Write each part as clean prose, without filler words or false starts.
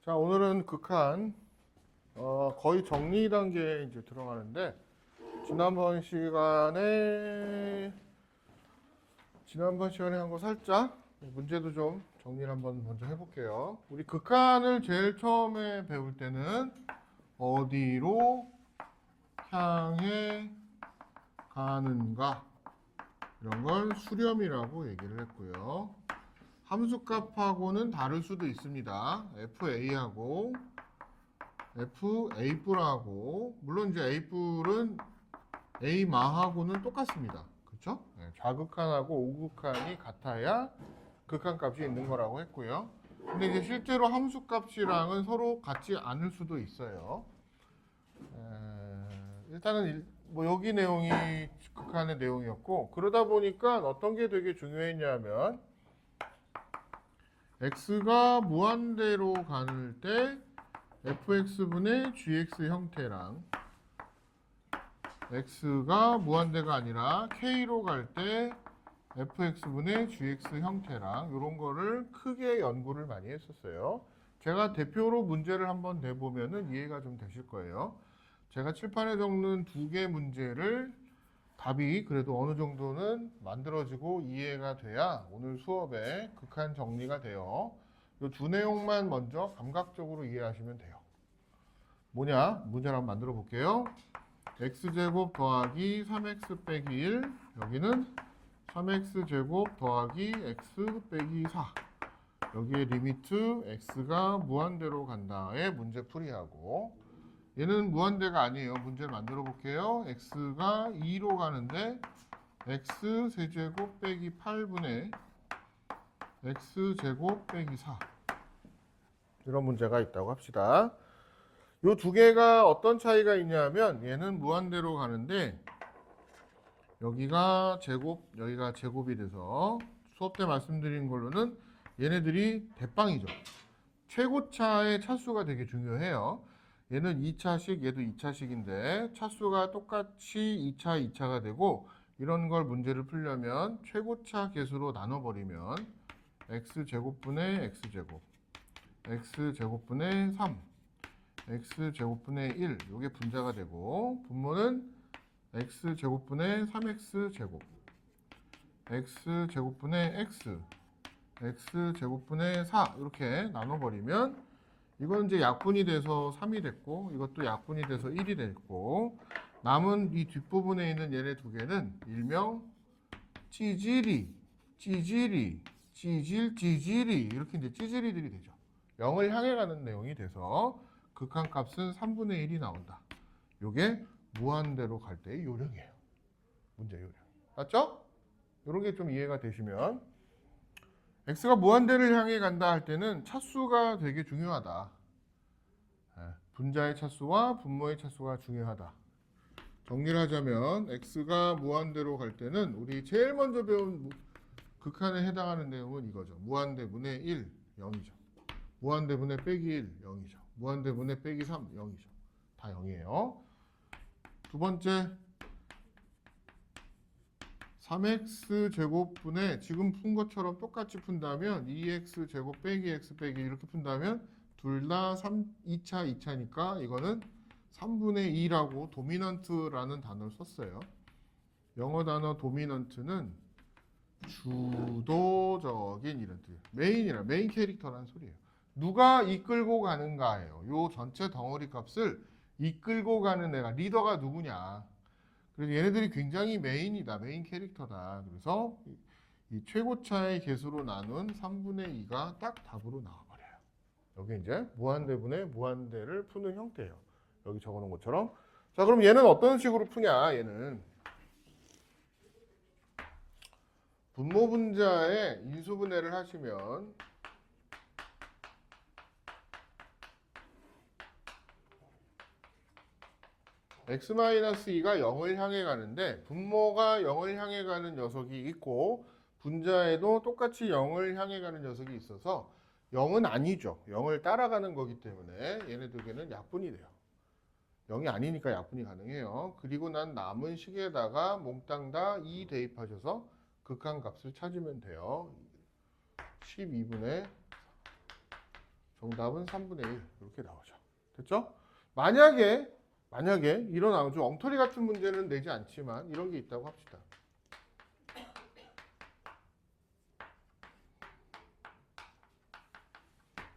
자, 오늘은 극한 거의 정리 단계에 이제 들어가는데 지난번 시간에 한 거 살짝 문제도 좀 정리를 한번 먼저 해볼게요. 우리 극한을 제일 처음에 배울 때는 어디로 향해 가는가 이런 걸 수렴이라고 얘기를 했고요. 함수값하고는 다를 수도 있습니다. FA하고 FA뿔하고 물론 이제 A뿔은 A마하고는 똑같습니다. 그렇죠? 네, 좌극한하고 우극한이 같아야 극한값이 있는 거라고 했고요. 근데 이제 실제로 함수값이랑은 서로 같지 않을 수도 있어요. 일단은 뭐 여기 내용이 극한의 내용이었고 그러다 보니까 어떤 게 되게 중요했냐면 x가 무한대로 가는 때 fx분의 gx 형태랑 x가 무한대가 아니라 k로 갈 때 fx분의 gx 형태랑 이런 거를 크게 연구를 많이 했었어요. 제가 대표로 문제를 한번 내보면은 이해가 좀 되실 거예요. 제가 칠판에 적는 두 개 문제를 답이 그래도 어느 정도는 만들어지고 이해가 돼야 오늘 수업에 극한 정리가 돼요. 이 두 내용만 먼저 감각적으로 이해하시면 돼요. 뭐냐? 문제를 한번 만들어 볼게요. x제곱 더하기 3x 빼기 1 여기는 3x제곱 더하기 x 빼기 4 여기에 리미트 x가 무한대로 간다의 문제풀이하고 얘는 무한대가 아니에요. 문제를 만들어 볼게요. x가 2로 가는데 x 세제곱 빼기 8분의 x제곱 빼기 4 이런 문제가 있다고 합시다. 이 두 개가 어떤 차이가 있냐면 얘는 무한대로 가는데 여기가 제곱, 여기가 제곱이 돼서 수업 때 말씀드린 걸로는 얘네들이 대빵이죠. 최고차의 차수가 되게 중요해요. 얘는 2차식, 얘도 2차식인데 차수가 똑같이 2차, 2차가 되고 이런 걸 문제를 풀려면 최고차 개수로 나눠버리면 x제곱분의 x제곱, x제곱분의 3, x제곱분의 1 이게 분자가 되고 분모는 x제곱분의 3x제곱, x제곱분의 x, x제곱분의 4 이렇게 나눠버리면 이건 이제 약분이 돼서 3이 됐고 이것도 약분이 돼서 1이 됐고 남은 이 뒷부분에 있는 얘네 두 개는 일명 찌질이, 찌질이, 찌질이 이렇게 이제 찌질이들이 되죠. 0을 향해 가는 내용이 돼서 극한값은 3분의 1이 나온다. 이게 무한대로 갈 때의 요령이에요. 문제 요령. 맞죠? 이런 게 좀 이해가 되시면 x가 무한대를 향해 간다 할 때는 차수가 되게 중요하다. 분자의 차수와 분모의 차수가 중요하다. 정리를 하자면 x가 무한대로 갈 때는 우리 제일 먼저 배운 극한에 해당하는 내용은 이거죠. 무한대분의 1, 0이죠. 무한대분의 빼기 1, 0이죠. 무한대분의 빼기 3, 0이죠. 다 0이에요. 두 번째 3x제곱분의 지금 푼 것처럼 똑같이 푼다면 2x제곱 빼기 x 빼기 이렇게 푼다면 둘 다 2차, 2차니까 이거는 3분의 2라고 도미넌트라는 단어를 썼어요. 영어 단어 도미넌트는 주도적인 이런 뜻이에요. 메인 캐릭터라는 소리예요. 누가 이끌고 가는가예요. 요 전체 덩어리 값을 이끌고 가는 애가 리더가 누구냐. 그래서 얘네들이 굉장히 메인이다. 메인 캐릭터다. 그래서 이 최고차의 개수로 나눈 3분의 2가 딱 답으로 나와버려요. 여기 이제 무한대분의 무한대를 푸는 형태예요. 여기 적어놓은 것처럼. 자, 그럼 얘는 어떤 식으로 푸냐? 얘는 분모 분자에 인수분해를 하시면 x-2가 0을 향해 가는데 분모가 0을 향해 가는 녀석이 있고 분자에도 똑같이 0을 향해 가는 녀석이 있어서 0은 아니죠. 0을 따라가는 거기 때문에 얘네 두 개는 약분이 돼요. 0이 아니니까 약분이 가능해요. 그리고 난 남은 식에다가 몽땅 다 2 대입하셔서 극한값을 찾으면 돼요. 12분의 정답은 3분의 1 이렇게 나오죠. 됐죠? 만약에 이런 아주 엉터리 같은 문제는 내지 않지만 이런 게 있다고 합시다.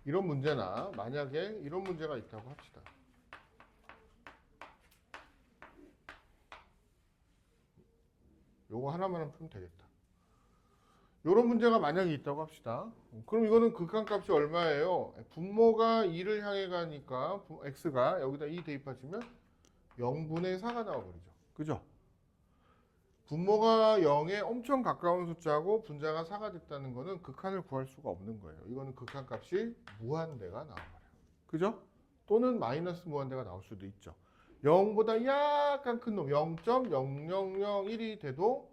이런 문제나 만약에 이런 문제가 있다고 합시다. 요거 하나만 풀면 되겠다. 이런 문제가 만약에 있다고 합시다. 그럼 이거는 극한값이 얼마예요? 분모가 2를 향해 가니까 x가 여기다 2 대입하시면 0분의 4가 나와버리죠. 그죠? 분모가 0에 엄청 가까운 숫자고 분자가 4가 됐다는 거는 극한을 구할 수가 없는 거예요. 이거는 극한값이 무한대가 나와버려요. 그죠? 또는 마이너스 무한대가 나올 수도 있죠. 0보다 약간 큰 놈, 0.0001이 돼도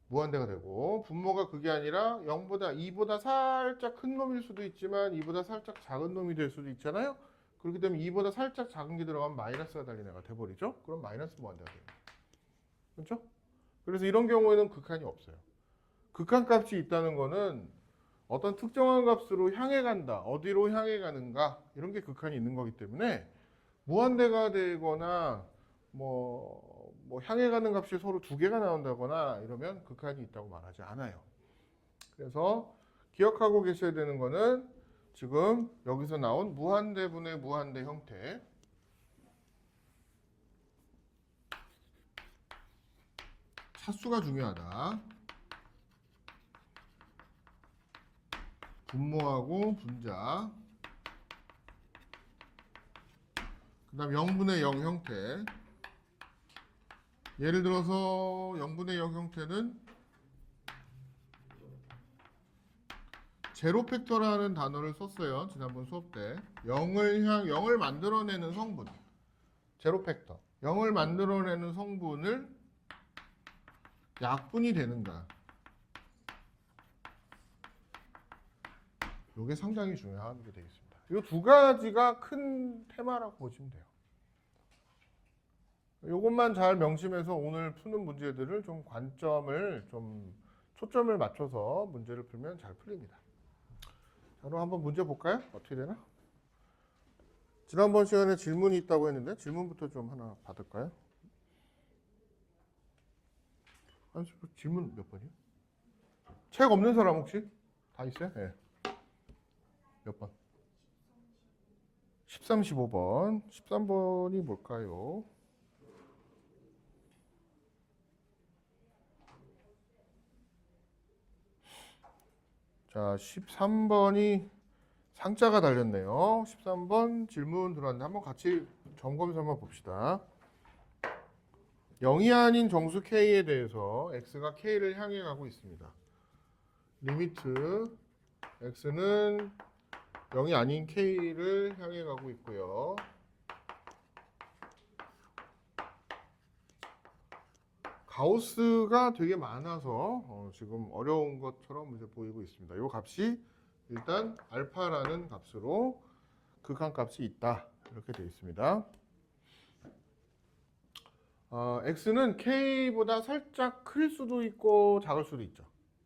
무한대가 되고, 분모가 그게 아니라 0보다 2보다 살짝 큰 놈일 수도 있지만 2보다 살짝 작은 놈이 될 수도 있잖아요. 그렇기 때문에 2보다 살짝 작은 게 들어가면 마이너스가 달린 애가 돼버리죠. 그럼 마이너스 무한대가 됩니다. 그렇죠? 그래서 이런 경우에는 극한이 없어요. 극한값이 있다는 거는 어떤 특정한 값으로 향해 간다, 어디로 향해 가는가, 이런 게 극한이 있는 거기 때문에 무한대가 되거나 뭐 향해 가는 값이 서로 두 개가 나온다거나 이러면 극한이 있다고 말하지 않아요. 그래서 기억하고 계셔야 되는 거는 지금 여기서 나온 무한대분의 무한대 형태, 차수가 중요하다. 분모하고 분자, 그 다음 0분의 0 형태. 예를 들어서 0분의 0 형태는 제로 팩터라는 단어를 썼어요. 지난번 수업 때. 0을 만들어내는 성분. 제로 팩터. 0을 만들어내는 성분을 약분이 되는가. 이게 상당히 중요한 게 되겠습니다. 이 두 가지가 큰 테마라고 보시면 돼요. 이것만 잘 명심해서 오늘 푸는 문제들을 좀 초점을 맞춰서 문제를 풀면 잘 풀립니다. 자, 그럼 한번 문제 볼까요? 어떻게 되나? 지난번 시간에 질문이 있다고 했는데 질문부터 좀 하나 받을까요? 질문 몇 번이요? 책 없는 사람 혹시? 다 있어요? 네. 몇 번? 13, 15번. 13번이 뭘까요? 자, 13번이 상자가 달렸네요. 13번 질문 들어왔는데 한번 같이 점검해서 한번 봅시다. 0이 아닌 정수 K에 대해서 X가 K를 향해 가고 있습니다. 리미트 X는 0이 아닌 K를 향해 가고 있고요. 가우스가 되게 많아서 지금 어려운 것처럼 이제 보이고 있습니다. 이 값이 일단 알파라는 값으로 극한값이 있다. 이렇게 되어 있습니다. X는 K보다 살짝 클 수도 있고 작을 수도 있죠.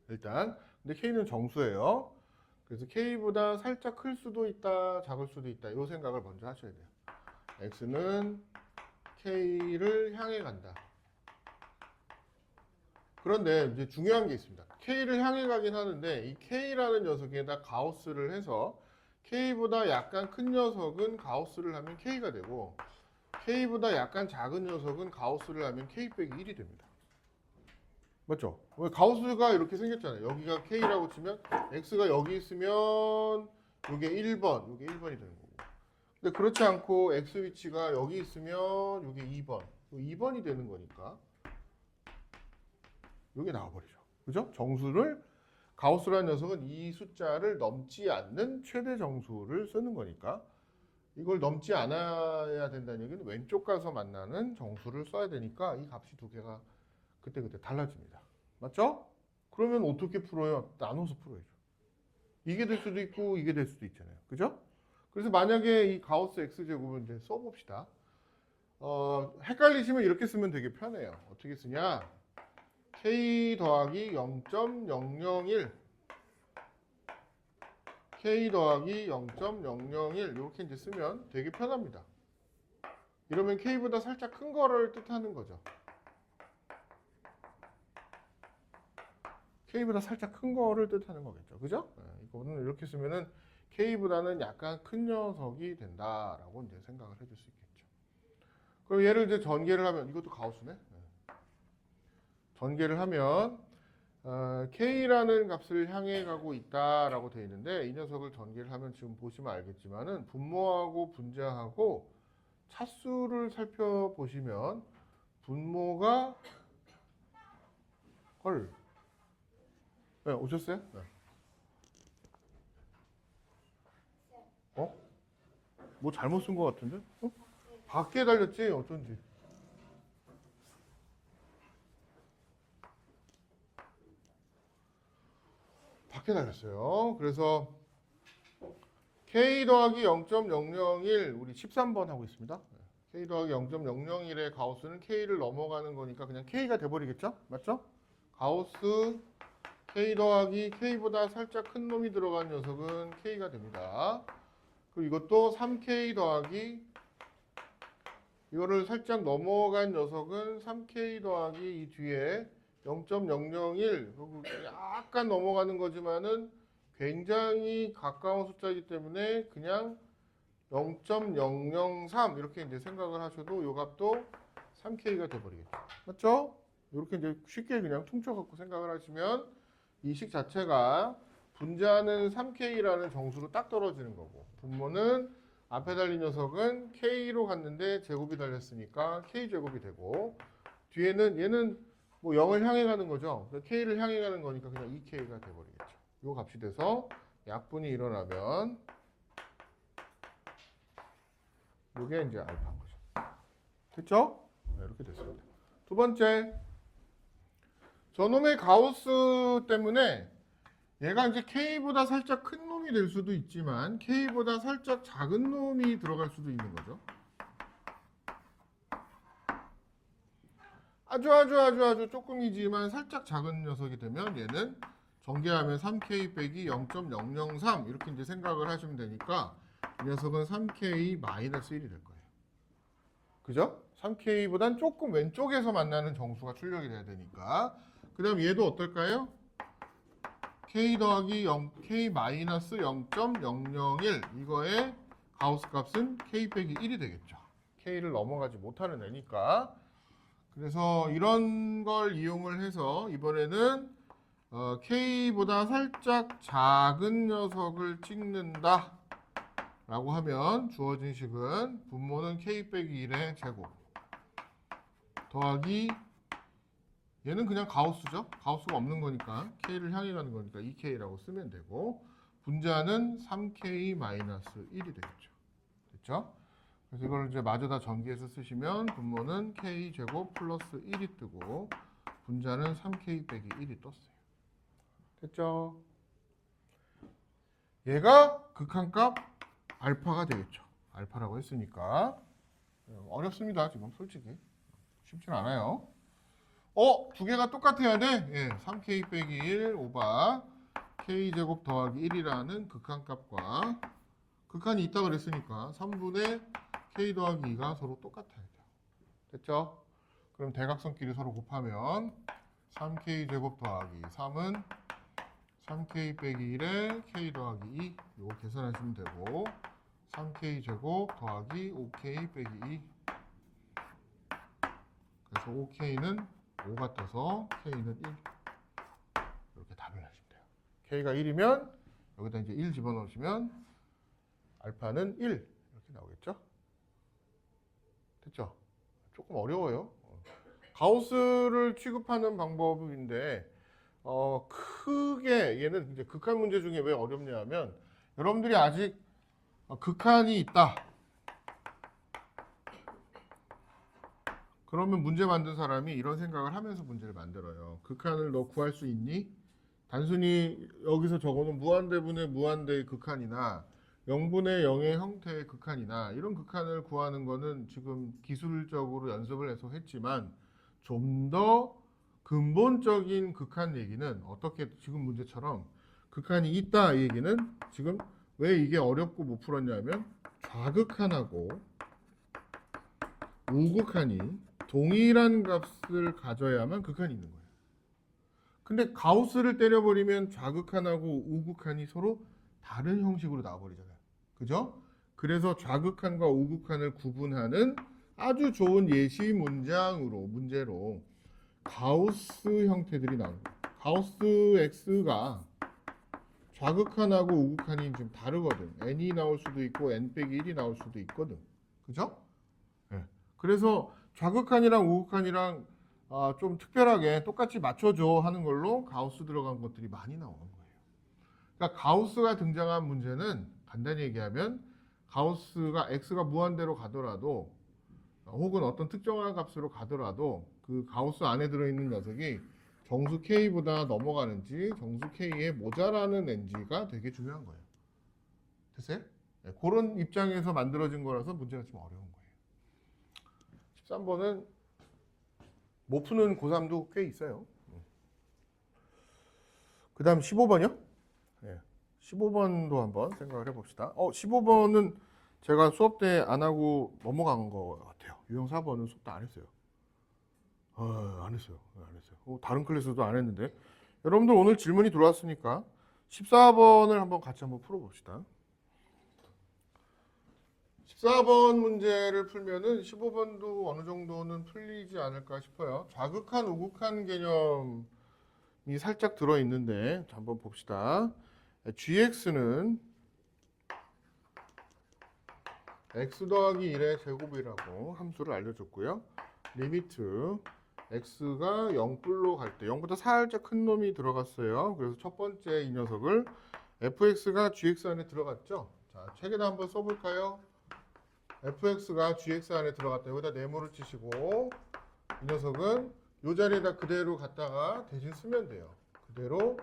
일단 근데 K는 정수예요. 그래서 K보다 살짝 클 수도 있다, 작을 수도 있다. 이 생각을 먼저 하셔야 돼요. X는 K를 향해 간다. 그런데 이제 중요한 게 있습니다. K를 향해 가긴 하는데 이 K라는 녀석에다 가우스를 해서 K보다 약간 큰 녀석은 가우스를 하면 K가 되고 K보다 약간 작은 녀석은 가우스를 하면 K 빼기 1이 됩니다. 맞죠? 가우스가 이렇게 생겼잖아요. 여기가 K라고 치면 X가 여기 있으면 이게 1번, 이게 1번이 되는 거고. 근데 그렇지 않고 X 위치가 여기 있으면 이게 2번, 2번이 되는 거니까 이게 나와버리죠. 그죠? 정수를 가우스라는 녀석은 이 숫자를 넘지 않는 최대 정수를 쓰는 거니까 이걸 넘지 않아야 된다는 얘기는 왼쪽 가서 만나는 정수를 써야 되니까 이 값이 두 개가 그때그때 달라집니다. 맞죠? 그러면 어떻게 풀어요? 나눠서 풀어야죠. 이게 될 수도 있고 이게 될 수도 있잖아요. 그죠? 그래서 만약에 이 가우스 X제곱을 이제 써봅시다. 헷갈리시면 이렇게 쓰면 되게 편해요. 어떻게 쓰냐? K 더하기 0.001 k 더하기 0.001 이렇게 이제 쓰면 되게 편합니다. 이러면 k보다 살짝 큰 거를 뜻하는 거죠. k보다 살짝 큰 거를 뜻하는 거겠죠. 그죠? 이거는 이렇게 쓰면은 k보다는 약간 큰 녀석이 된다라고 이제 생각을 해줄 수 있겠죠. 그럼 얘를 이제 전개를 하면 이것도 가우스네. 전개를 하면 k라는 값을 향해 가고 있다라고 되어 있는데 이 녀석을 전개를 하면 지금 보시면 알겠지만은 분모하고 분자하고 차수를 살펴보시면 분모가 네, 오셨어요? 네. 뭐 잘못 쓴 것 같은데? 밖에 달렸지? 어쩐지. 밖에 달렸어요. 그래서 k 더하기 0.001 우리 13번 하고 있습니다. k 더하기 0.001의 가우스는 k를 넘어가는 거니까 그냥 k가 돼버리겠죠? 맞죠? 가우스 k 더하기 k보다 살짝 큰 놈이 들어간 녀석은 k가 됩니다. 그리고 이것도 3k 더하기 이거를 살짝 넘어간 녀석은 3k 더하기 이 뒤에 0.001 그리고 약간 넘어가는 거지만은 굉장히 가까운 숫자이기 때문에 그냥 0.003 이렇게 이제 생각을 하셔도 이 값도 3k가 돼버리겠죠. 맞죠? 이렇게 이제 쉽게 그냥 퉁쳐갖고 생각을 하시면 이 식 자체가 분자는 3k라는 정수로 딱 떨어지는 거고 분모는 앞에 달린 녀석은 k로 갔는데 제곱이 달렸으니까 k제곱이 되고 뒤에는 얘는 뭐 0을 향해 가는 거죠. k를 향해 가는 거니까 그냥 2k가 돼버리겠죠. 요 값이 돼서 약분이 일어나면 이게 이제 알파인 거죠. 됐죠? 네, 이렇게 됐습니다. 두 번째, 저놈의 가우스 때문에 얘가 이제 k보다 살짝 큰 놈이 될 수도 있지만 k보다 살짝 작은 놈이 들어갈 수도 있는 거죠. 아주 조금이지만 살짝 작은 녀석이 되면 얘는 전개하면 3k 빼기 0.003 이렇게 이제 생각을 하시면 되니까 이 녀석은 3k 마이너스 1이 될 거예요. 그죠? 3k보단 조금 왼쪽에서 만나는 정수가 출력이 돼야 되니까 그 다음 얘도 어떨까요? k 더하기 0k 마이너스 0.001 이거의 가우스 값은 k 빼기 1이 되겠죠. k를 넘어가지 못하는 애니까 그래서 이런 걸 이용을 해서 이번에는 k보다 살짝 작은 녀석을 찍는다 라고 하면 주어진 식은 분모는 k 빼기 1의 제곱 더하기 얘는 그냥 가우스죠. 가우스가 없는 거니까 k를 향해 가는 거니까 2k라고 쓰면 되고 분자는 3k 마이너스 1이 되겠죠. 됐죠? 그래서 이걸 이제 마저 다 전개해서 쓰시면 분모는 k 제곱 플러스 1이 뜨고 분자는 3k 빼기 1이 떴어요. 됐죠? 얘가 극한값 알파가 되겠죠. 알파라고 했으니까 어렵습니다. 지금 솔직히 쉽진 않아요. 두 개가 똑같아야 돼? 예, 3k 빼기 1 오바 k제곱 더하기 1이라는 극한값과 극한이 있다고 그랬으니까 3분의 k 더하기 2가 서로 똑같아야 돼요. 됐죠? 그럼 대각선끼리 서로 곱하면 3k제곱 더하기 3은 3k 빼기 1에 k 더하기 2 이거 계산하시면 되고 3k제곱 더하기 5k 빼기 2 그래서 5k는 5가 떠서 k는 1 이렇게 답을 하시면 돼요. k가 1이면 여기다 이제 1 집어넣으시면 알파는 1 이렇게 나오겠죠? 됐죠? 조금 어려워요. 가우스를 취급하는 방법인데 크게 얘는 이제 극한 문제 중에 왜 어렵냐 하면 여러분들이 아직 극한이 있다. 그러면 문제 만든 사람이 이런 생각을 하면서 문제를 만들어요. 극한을 너 구할 수 있니? 단순히 여기서 적어놓은 무한대분의 무한대의 극한이나 0분의 0의 형태의 극한이나 이런 극한을 구하는 거는 지금 기술적으로 연습을 해서 했지만 좀 더 근본적인 극한 얘기는 어떻게 지금 문제처럼 극한이 있다 이 얘기는 지금 왜 이게 어렵고 못 풀었냐면 좌극한하고 우극한이 동일한 값을 가져야만 극한이 있는 거예요. 근데 가우스를 때려버리면 좌극한하고 우극한이 서로 다른 형식으로 나와버리잖아요. 그죠? 그래서 좌극한과 우극한을 구분하는 아주 좋은 예시 문제로 가우스 형태들이 나옵니다. 가우스 X가 좌극한하고 우극한이 좀 다르거든. n이 나올 수도 있고 n-1이 나올 수도 있거든. 그죠? 네. 그래서 좌극한이랑 우극한이랑 좀 특별하게 똑같이 맞춰줘 하는 걸로 가우스 들어간 것들이 많이 나오는 거예요. 그러니까 가우스가 등장한 문제는 간단히 얘기하면 가우스가 x가 무한대로 가더라도 혹은 어떤 특정한 값으로 가더라도 그 가우스 안에 들어있는 녀석이 정수 k보다 넘어가는지 정수 k에 모자라는 n지가 되게 중요한 거예요. 됐어요? 네, 그런 입장에서 만들어진 거라서 문제가 좀 어려운 거예요. 13번은 못 푸는 고3도 꽤 있어요. 그 다음 15번이요? 네, 15번도 한번 생각을 해봅시다. 15번은 제가 수업 때 안 하고 넘어간 것 같아요. 유형 4번은 수업 때 안 했어요. 안 했어요. 다른 클래스도 안 했는데. 여러분들 오늘 질문이 들어왔으니까 14번을 한번 같이 한번 풀어봅시다. 14번 문제를 풀면은 15번도 어느 정도는 풀리지 않을까 싶어요. 좌극한, 우극한 개념이 살짝 들어있는데 한번 봅시다. gx는 x 더하기 1의 제곱이라고 함수를 알려줬고요. 리미트 x가 0불로 갈 때 0보다 살짝 큰 놈이 들어갔어요. 그래서 첫 번째 이 녀석을 fx가 gx 안에 들어갔죠. 자, 책에다 한번 써볼까요? fx가 gx 안에 들어갔다. 여기다 네모를 치시고 이 녀석은 이 자리에다 그대로 갖다가 대신 쓰면 돼요. 그대로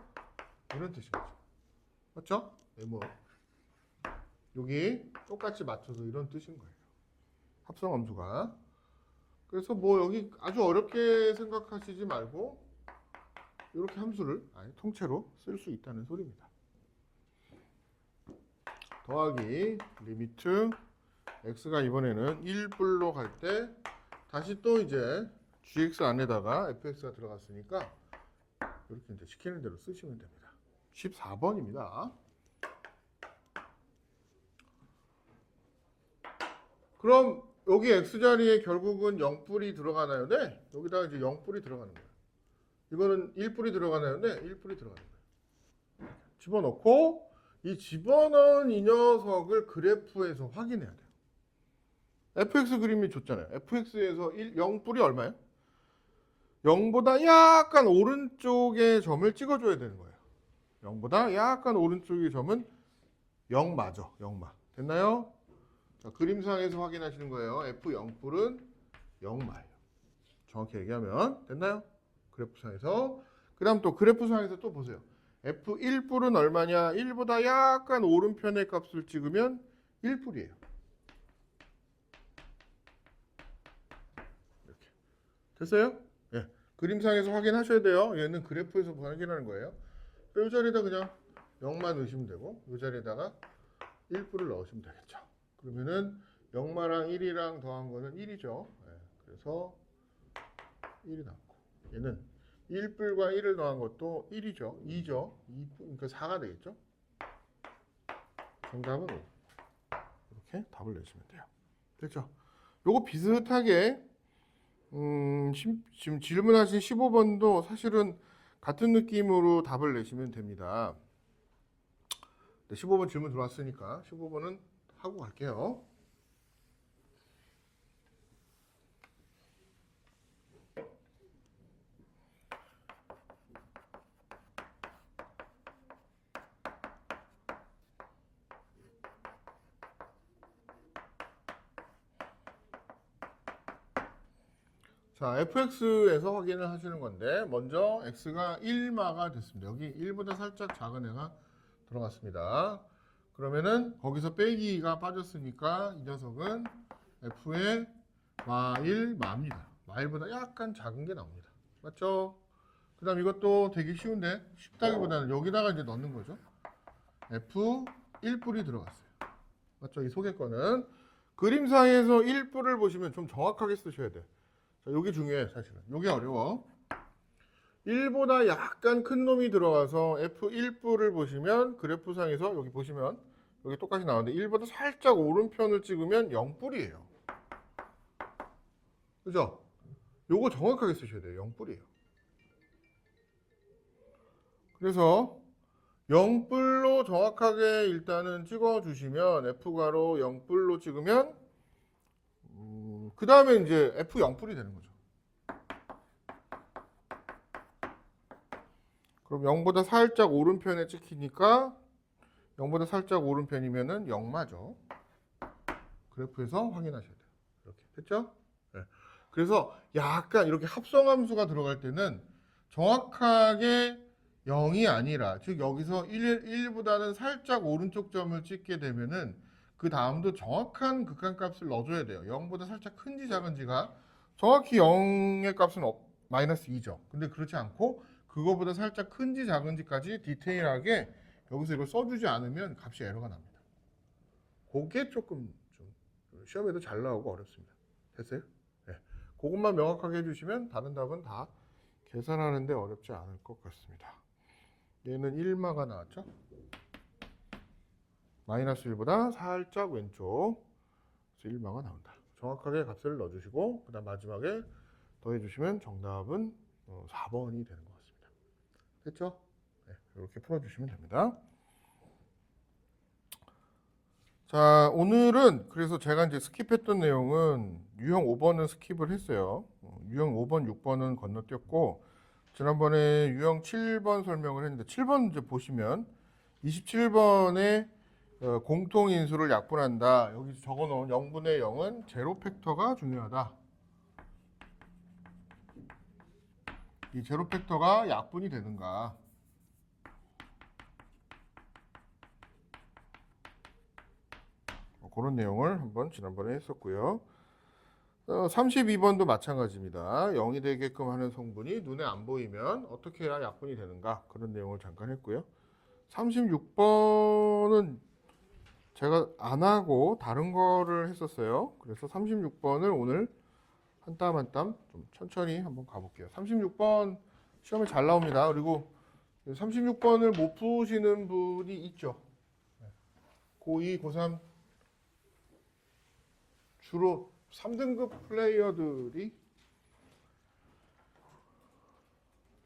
이런 뜻이죠. 맞죠? 네모. 여기 똑같이 맞춰서 이런 뜻인 거예요. 합성 함수가. 그래서 뭐 여기 아주 어렵게 생각하시지 말고 이렇게 함수를 아예 통째로 쓸 수 있다는 소리입니다. 더하기 리미트 x가 이번에는 1불로 갈 때 다시 또 이제 gx 안에다가 fx가 들어갔으니까 이렇게 이제 시키는 대로 쓰시면 됩니다. 14번입니다. 그럼 여기 x자리에 결국은 0불이 들어가나요? 네. 여기다가 이제 0불이 들어가는 거예요. 이거는 1불이 들어가나요? 네. 1불이 들어가는 거예요. 집어넣고 이 집어넣은 이 녀석을 그래프에서 확인해야 돼요. fx 그림이 줬잖아요. fx에서 0불이 얼마예요? 0보다 약간 오른쪽의 점을 찍어줘야 되는 거예요. 0보다 약간 오른쪽의 점은 0 맞아. 0마. 됐나요? 자, 그림상에서 확인하시는 거예요. f0불은 0마예요. 정확히 얘기하면 됐나요? 그래프상에서. 그 다음 또 그래프상에서 또 보세요. f1불은 얼마냐? 1보다 약간 오른편의 값을 찍으면 1불이에요. 이렇게. 됐어요? 예. 그림상에서 확인하셔야 돼요. 얘는 그래프에서 확인하는 거예요. 이 자리에다 그냥 0만 넣으시면 되고 이 자리에다가 1불을 넣으시면 되겠죠. 그러면은 0마랑 1이랑 더한 거는 1이죠. 네, 그래서 1이 남고 얘는 1불과 1을 더한 것도 1이죠. 2죠. 2, 그러니까 4가 되겠죠. 정답은 5. 이렇게 답을 내시면 돼요. 됐죠? 요거 비슷하게 지금 질문하신 15번도 사실은 같은 느낌으로 답을 내시면 됩니다. 15번 질문 들어왔으니까 15번은 하고 갈게요. 자, fx에서 확인을 하시는 건데 먼저 x가 1마가 됐습니다. 여기 1보다 살짝 작은 애가 들어갔습니다. 그러면은 거기서 빼기가 빠졌으니까 이 녀석은 f의 마1 마입니다. 마1보다 약간 작은 게 나옵니다. 맞죠? 그 다음 이것도 되게 쉬운데 쉽다기보다는 여기다가 이제 넣는 거죠. F1뿔이 들어갔어요. 맞죠? 이 속의 거는 그림상에서 1뿔을 보시면 좀 정확하게 쓰셔야 돼. 자, 여기 중요해 사실은. 여기 어려워. 1보다 약간 큰 놈이 들어가서 F1뿔을 보시면 그래프상에서 여기 보시면 여기 똑같이 나오는데 1보다 살짝 오른편을 찍으면 0뿔이에요. 그죠? 요거 정확하게 쓰셔야 돼요. 0뿔이에요. 그래서 0뿔로 정확하게 일단은 찍어주시면 F가로 0뿔로 찍으면 그 다음에 이제 F 0뿔이 되는 거죠. 그럼 0보다 살짝 오른편에 찍히니까 0보다 살짝 오른편이면은 0마죠. 그래프에서 확인하셔야 돼요. 이렇게 됐죠? 네. 그래서 약간 이렇게 합성함수가 들어갈 때는 정확하게 0이 아니라 즉 여기서 1보다는 살짝 오른쪽 점을 찍게 되면은 그 다음도 정확한 극한값을 넣어줘야 돼요. 0보다 살짝 큰지 작은지가 정확히 0의 값은 마이너스 2죠. 근데 그렇지 않고 그거보다 살짝 큰지 작은지까지 디테일하게 여기서 이걸 써주지 않으면 값이 에러가 납니다. 그게 조금 좀 시험에도 잘 나오고 어렵습니다. 됐어요? 네. 그것만 명확하게 해주시면 다른 답은 다 계산하는데 어렵지 않을 것 같습니다. 얘는 1마가 나왔죠? 마이너스 1보다 살짝 왼쪽. 그래서 1마가 나온다. 정확하게 값을 넣어주시고 그 다음 마지막에 더해주시면 정답은 4번이 되는 것 같습니다. 됐죠? 네, 이렇게 풀어주시면 됩니다. 자, 오늘은 그래서 제가 이제 스킵했던 내용은 유형 5번은 스킵을 했어요. 유형 5번, 6번은 건너뛰었고 지난번에 유형 7번 설명을 했는데 7번 이제 보시면 27번에 공통인수를 약분한다. 여기 적어놓은 0분의 0은 제로 팩터가 중요하다. 이 제로 팩터가 약분이 되는가? 그런 내용을 한번 지난번에 했었고요. 32번도 마찬가지입니다. 0이 되게끔 하는 성분이 눈에 안 보이면 어떻게 해야 약분이 되는가? 그런 내용을 잠깐 했고요. 36번은 제가 안 하고 다른 거를 했었어요. 그래서 36번을 오늘 한 땀 한 땀 좀 천천히 한번 가볼게요. 36번 시험에 잘 나옵니다. 그리고 36번을 못 푸시는 분이 있죠. 고2, 고3 주로 3등급 플레이어들이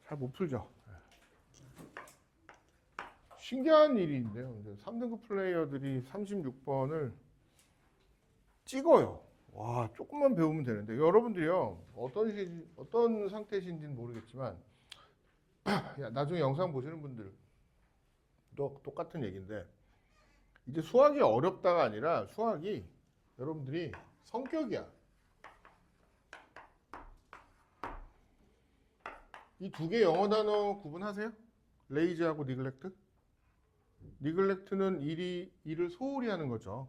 잘 못 풀죠. 신기한 일인데요. 3등급 플레이어들이 36번을 찍어요. 와, 조금만 배우면 되는데 여러분들이요 어떤 상태신지는 모르겠지만 나중에 영상 보시는 분들도 똑같은 얘기인데 이제 수학이 어렵다가 아니라 수학이 여러분들이 성격이야. 이 두 개 영어 단어 구분하세요? 레이즈하고 니글렉트? 니글렉트는 일을 소홀히 하는 거죠.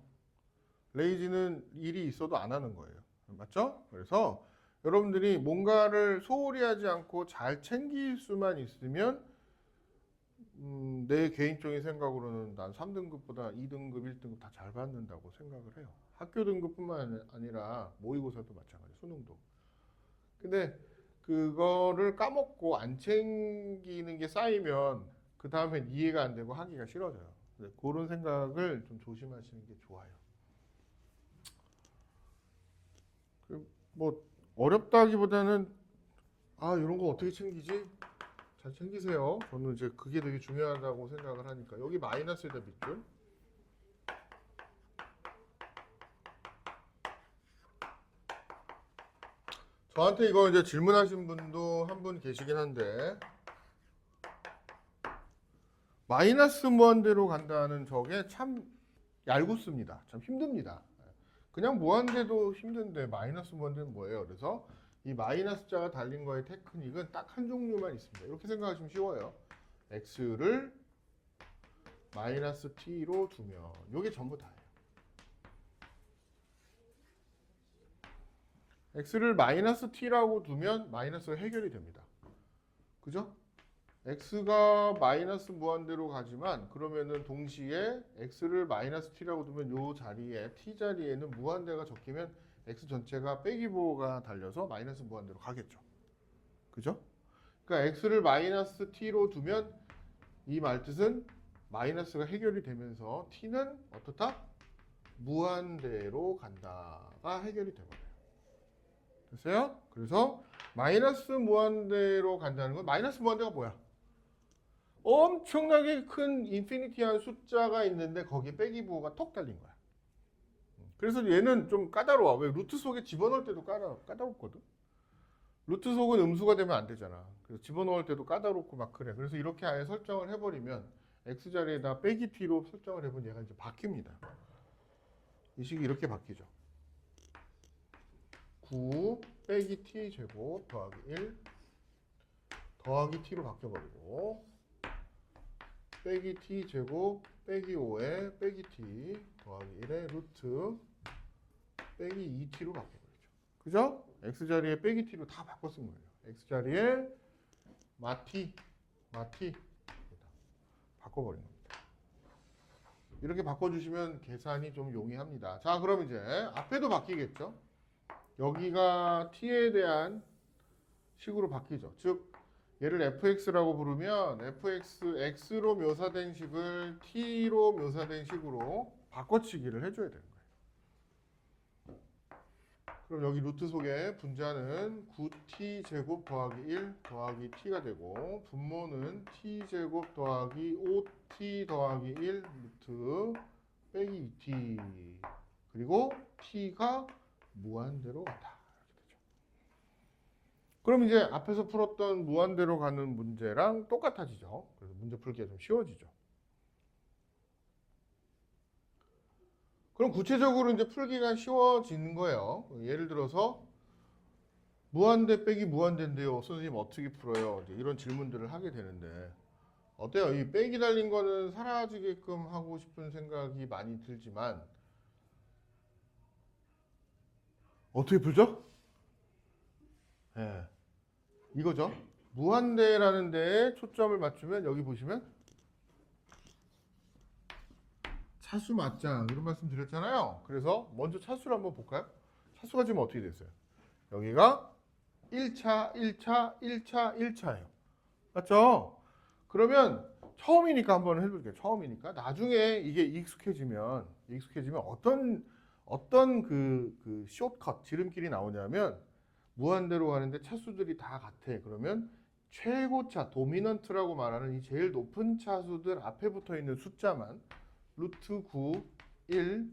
레이지는 일이 있어도 안 하는 거예요. 맞죠? 그래서 여러분들이 뭔가를 소홀히 하지 않고 잘 챙길 수만 있으면 내 개인적인 생각으로는 난 3등급보다 2등급, 1등급 다 잘 받는다고 생각을 해요. 학교 등급뿐만 아니라 모의고사도 마찬가지, 수능도. 근데 그거를 까먹고 안 챙기는 게 쌓이면 그 다음엔 이해가 안 되고 하기가 싫어져요. 그런 생각을 좀 조심하시는 게 좋아요. 뭐 어렵다기보다는 이런 거 어떻게 챙기지? 잘 챙기세요. 저는 이제 그게 되게 중요하다고 생각을 하니까. 여기 마이너스에다 밑줄. 저한테 이거 이제 질문하신 분도 한 분 계시긴 한데 마이너스 무한대로 간다는 저게 참 얄궂습니다. 참 힘듭니다. 그냥 무한대도 힘든데 마이너스 무한대는 뭐예요? 그래서 이 마이너스 자가 달린 거의 테크닉은 딱 한 종류만 있습니다. 이렇게 생각하시면 쉬워요. x를 마이너스 t로 두면 이게 전부 다예요. x를 마이너스 t라고 두면 마이너스가 해결이 됩니다. 그죠? x가 마이너스 무한대로 가지만 그러면은 동시에 x를 마이너스 t라고 두면 요 자리에 t 자리에는 무한대가 적히면 x 전체가 빼기 부호가 달려서 마이너스 무한대로 가겠죠. 그죠? 그러니까 x를 마이너스 t로 두면 이 말뜻은 마이너스가 해결이 되면서 t는 어떻다? 무한대로 간다가 해결이 되거든요. 됐어요? 그래서 마이너스 무한대로 간다는 건 마이너스 무한대가 뭐야? 엄청나게 큰 인피니티한 숫자가 있는데 거기에 빼기 부호가 톡 달린 거야. 그래서 얘는 좀 까다로워. 왜? 루트 속에 집어넣을 때도 까다롭거든. 루트 속은 음수가 되면 안 되잖아. 그래서 집어넣을 때도 까다롭고 막 그래. 그래서 이렇게 아예 설정을 해버리면 x 자리에다 빼기 t로 설정을 해보면 얘가 이제 바뀝니다. 이 식이 이렇게 바뀌죠. 9 빼기 t 제곱 더하기 1 더하기 t로 바뀌어버리고 빼기 t 제곱 빼기 5에 빼기 t 더하기 1에 루트 빼기 2t로 바뀌어버리죠. 그죠? x자리에 빼기 t로 다 바꿔 쓴 거예요. x자리에 마T 바꿔버린 겁니다. 이렇게 바꿔주시면 계산이 좀 용이합니다. 자, 그럼 이제 앞에도 바뀌겠죠? 여기가 t에 대한 식으로 바뀌죠. 즉 얘를 fx라고 부르면 fx, x로 묘사된 식을 t로 묘사된 식으로 바꿔치기를 해줘야 되는 거예요. 그럼 여기 루트 속에 분자는 9t 제곱 더하기 1 더하기 t가 되고 분모는 t 제곱 더하기 5t 더하기 1 루트 빼기 2t 그리고 t가 무한대로 간다. 이렇게 되죠. 그럼 이제 앞에서 풀었던 무한대로 가는 문제랑 똑같아지죠. 그래서 문제 풀기가 좀 쉬워지죠. 그럼 구체적으로 이제 풀기가 쉬워지는 거예요. 예를 들어서 무한대 빼기 무한대인데요. 선생님 어떻게 풀어요? 이제 이런 질문들을 하게 되는데 어때요? 이 빼기 달린 거는 사라지게끔 하고 싶은 생각이 많이 들지만 어떻게 풀죠? 예, 이거죠. 무한대라는 데에 초점을 맞추면 여기 보시면 차수 맞짱 이런 말씀 드렸잖아요. 그래서 먼저 차수를 한번 볼까요? 차수가 지금 어떻게 됐어요? 여기가 1차, 1차, 1차, 1차예요. 맞죠? 그러면 처음이니까 한번 해볼게요. 처음이니까 나중에 이게 익숙해지면 어떤 그 숏컷 지름길이 나오냐면 무한대로 가는데 차수들이 다 같아. 그러면 최고차 도미넌트라고 말하는 이 제일 높은 차수들 앞에 붙어 있는 숫자만 루트 9, 1,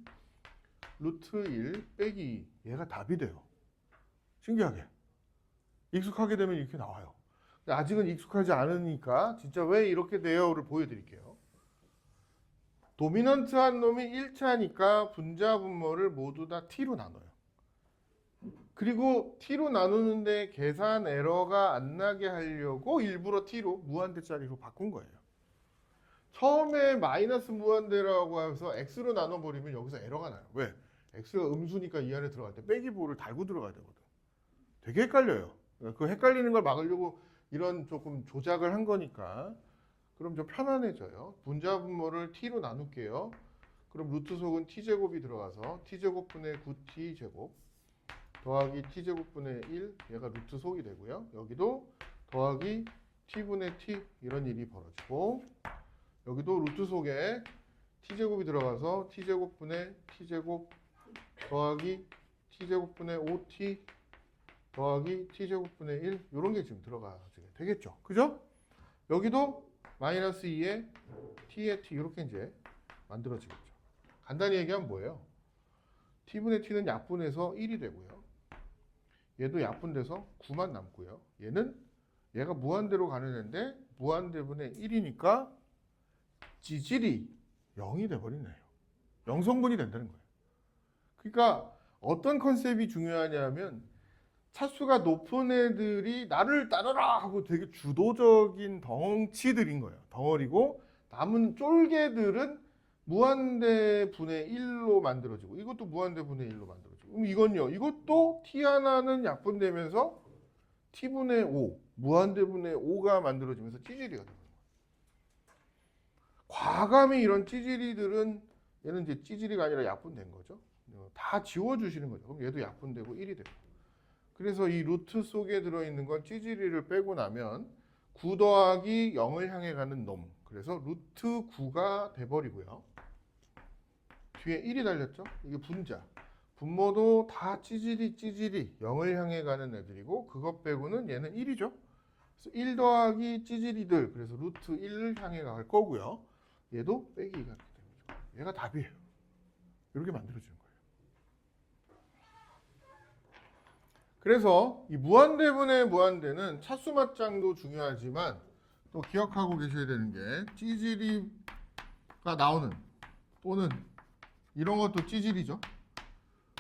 루트 1 빼기 2 얘가 답이 돼요. 신기하게. 익숙하게 되면 이렇게 나와요. 근데 아직은 익숙하지 않으니까 진짜 왜 이렇게 돼요를 보여드릴게요. 도미넌트한 놈이 1차니까 분자 분모를 모두 다 t로 나눠요. 그리고 t로 나누는데 계산 에러가 안 나게 하려고 일부러 t로 무한대짜리로 바꾼 거예요. 처음에 마이너스 무한대라고 해서 x로 나눠버리면 여기서 에러가 나요. 왜? x가 음수니까 이 안에 들어갈 때 빼기 부호를 달고 들어가야 되거든. 되게 헷갈려요. 그 헷갈리는 걸 막으려고 이런 조금 조작을 한 거니까 그럼 좀 편안해져요. 분자 분모를 t로 나눌게요. 그럼 루트 속은 t제곱이 들어가서 t제곱분의 9t제곱 더하기 t제곱분의 1 얘가 루트 속이 되고요. 여기도 더하기 t분의 t 이런 일이 벌어지고 여기도 루트 속에 t제곱이 들어가서 t제곱분의 t제곱 더하기 t제곱분의 5t 더하기 t제곱분의 1 이런 게 지금 들어가게 되겠죠. 그죠? 여기도 마이너스 2에 t에 t 이렇게 이제 만들어지겠죠. 간단히 얘기하면 뭐예요? t분의 t는 약분해서 1이 되고요. 얘도 약분돼서 9만 남고요. 얘가 무한대로 가는 애인데 무한대분의 1이니까 지질이 0이 돼버리네요. 0성분이 된다는 거예요. 그러니까 어떤 컨셉이 중요하냐면 차수가 높은 애들이 나를 따르라 하고 되게 주도적인 덩치들인 거예요. 덩어리고 남은 쫄개들은 무한대분의 1로 만들어지고 이것도 무한대분의 1로 만들어지고 그럼 이건요. 이것도 t 하나는 약분되면서 t분의 5 무한대분의 5가 만들어지면서 찌질이가 되는 거예요. 과감히 이런 찌질이들은 얘는 이제 찌질이가 아니라 약분된 거죠. 다 지워주시는 거죠. 그럼 얘도 약분되고 1이 되고. 그래서 이 루트 속에 들어있는 건 찌질이를 빼고 나면 9 더하기 0을 향해 가는 놈. 그래서 루트 9가 돼버리고요. 뒤에 1이 달렸죠? 이게 분자. 분모도 다 찌질이 0을 향해 가는 애들이고 그것 빼고는 얘는 1이죠. 그래서 1 더하기 찌질이들. 그래서 루트 1을 향해 갈 거고요. 얘도 빼기 2가 되는 거죠. 얘가 답이에요. 이렇게 만들어지는 거예요. 그래서 이 무한대분의 무한대는 차수 맞장도 중요하지만 또 기억하고 계셔야 되는 게 찌질이가 나오는 또는 이런 것도 찌질이죠.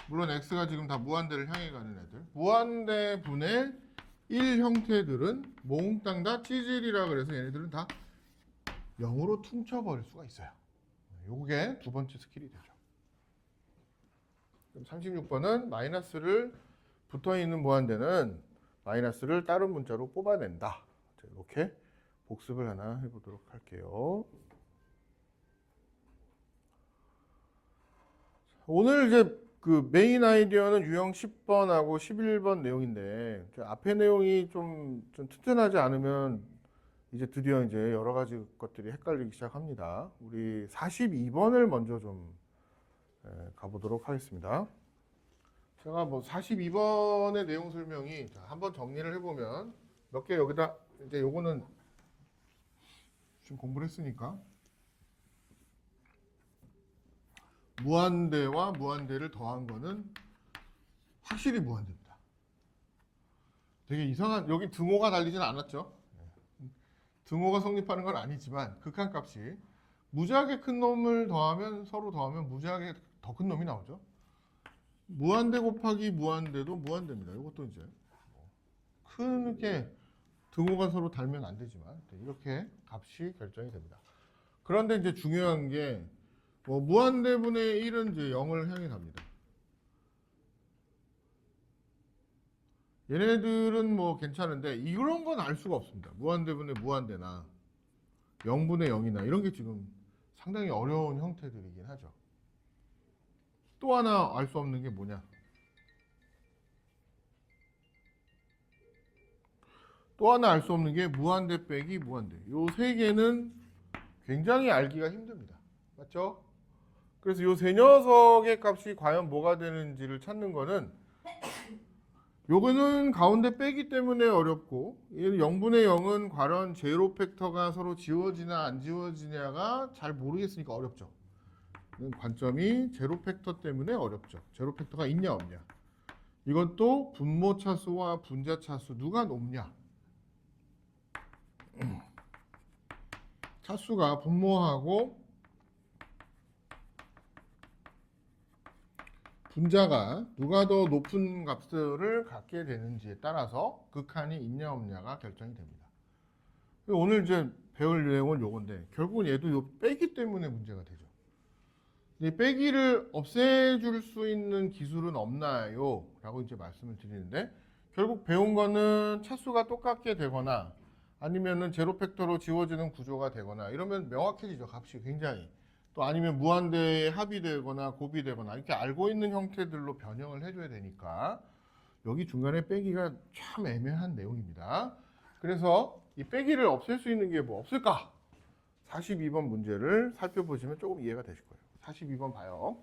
물론 x가 지금 다 무한대를 향해 가는 애들. 무한대분의 1 형태들은 몽땅 다 찌질이라 그래서 얘네들은 다 0으로 퉁쳐버릴 수가 있어요. 요게 두 번째 스킬이 되죠. 그럼 36번은 마이너스를 붙어있는 무한대는 마이너스를 다른 문자로 뽑아낸다. 이렇게 복습을 하나 해보도록 할게요. 오늘 이제 그 메인 아이디어는 유형 10번하고 11번 내용인데 앞에 내용이 좀 튼튼하지 않으면 이제 드디어 이제 여러 가지 것들이 헷갈리기 시작합니다. 우리 42번을 먼저 좀 가보도록 하겠습니다. 제가 뭐 42번의 내용 설명이 한번 정리를 해보면 몇 개 여기다 이제 요거는 지금 공부를 했으니까 무한대와 무한대를 더한 거는 확실히 무한대입니다. 되게 이상한 여기 등호가 달리진 않았죠. 등호가 성립하는 건 아니지만 극한값이 무지하게 큰 놈을 더하면 서로 더하면 무지하게 더 큰 놈이 나오죠. 무한대 곱하기 무한대도 무한대입니다. 이것도 이제 크게 등호가 서로 달면 안 되지만 이렇게 값이 결정이 됩니다. 그런데 이제 중요한 게 무한대분의 1은 이제 0을 향해 갑니다. 얘네들은 뭐 괜찮은데 이런 건 알 수가 없습니다. 무한대분의 무한대나 0분의 0이나 이런 게 지금 상당히 어려운 형태들이긴 하죠. 또 하나 알 수 없는 게 뭐냐? 또 하나 알 수 없는 게 무한대 빼기 무한대. 요 세 개는 굉장히 알기가 힘듭니다. 맞죠? 그래서 요 세 녀석의 값이 과연 뭐가 되는지를 찾는 거는 요거는 가운데 빼기 때문에 어렵고 0분의 0은 과연 제로 팩터가 서로 지워지나 안 지워지냐가 잘 모르겠으니까 어렵죠. 관점이 제로 팩터 때문에 어렵죠. 제로 팩터가 있냐 없냐. 이건 또 분모 차수와 분자 차수 누가 높냐. 차수가 분모하고 분자가 누가 더 높은 값을 갖게 되는지에 따라서 극한이 있냐 없냐가 결정이 됩니다. 오늘 이제 배울 내용은 요건데 결국은 얘도 요 빼기 때문에 문제가 되죠. 이 빼기를 없애줄 수 있는 기술은 없나요? 라고 이제 말씀을 드리는데 결국 배운 거는 차수가 똑같게 되거나 아니면은 제로 팩터로 지워지는 구조가 되거나 이러면 명확해지죠. 값이 굉장히. 또 아니면 무한대에 합이 되거나 곱이 되거나 이렇게 알고 있는 형태들로 변형을 해줘야 되니까 여기 중간에 빼기가 참 애매한 내용입니다. 그래서 이 빼기를 없앨 수 있는 게 뭐 없을까? 42번 문제를 살펴보시면 조금 이해가 되실 거예요. 42번 봐요.